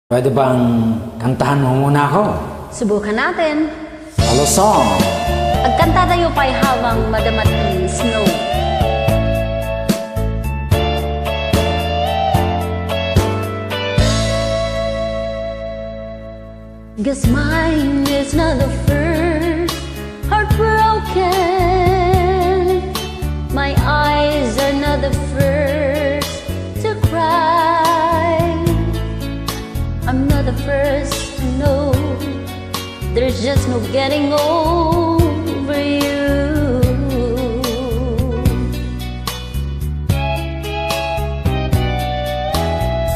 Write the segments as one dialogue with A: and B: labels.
A: Pwede bang kantahan mo muna ako?
B: Subukan natin.
A: Hello song!
B: Agkanta tayo pa'y habang madamat ang snow. Guess mine is not the first heartbroken. My eyes are not the first to cry. I'm not the first to know there's just no getting over you.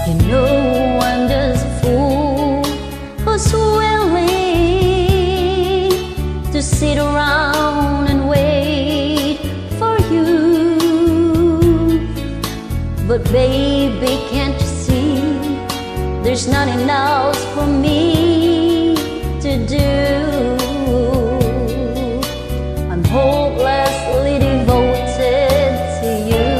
B: You know I'm just a fool who's willing to sit around and wait for you. But baby, can't you see there's nothing else for me to do? I'm hopelessly devoted to you.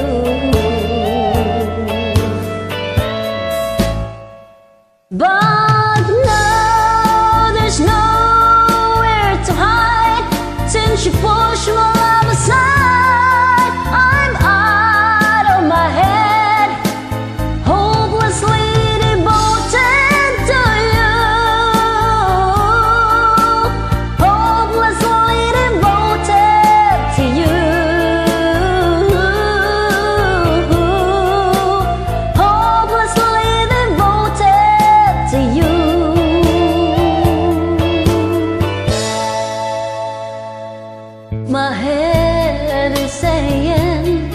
B: But now there's nowhere to hide since you pushed my love aside. I'm out of my head, hopelessly devoted to you. Hopelessly devoted to you. Hopelessly devoted to you. My head is saying,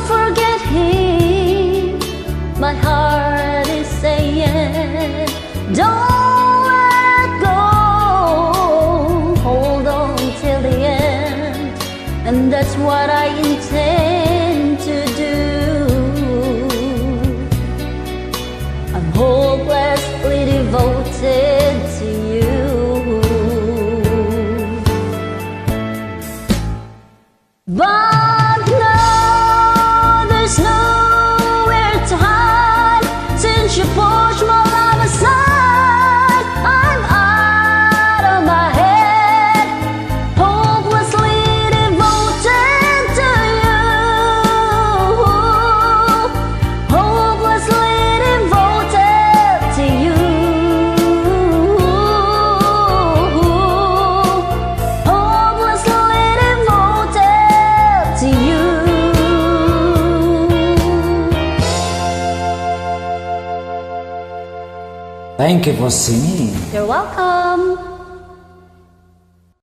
B: forget him. My heart is saying, don't let go. Hold on till the end, and that's what I intend to do. I'm hopelessly devoted to you. But now there's nowhere to hide since you pushed my love aside. I'm out of my head, hopelessly devoted to you. Hopelessly devoted to you. Hopelessly devoted to you.
A: Thank you for singing.
B: You're welcome.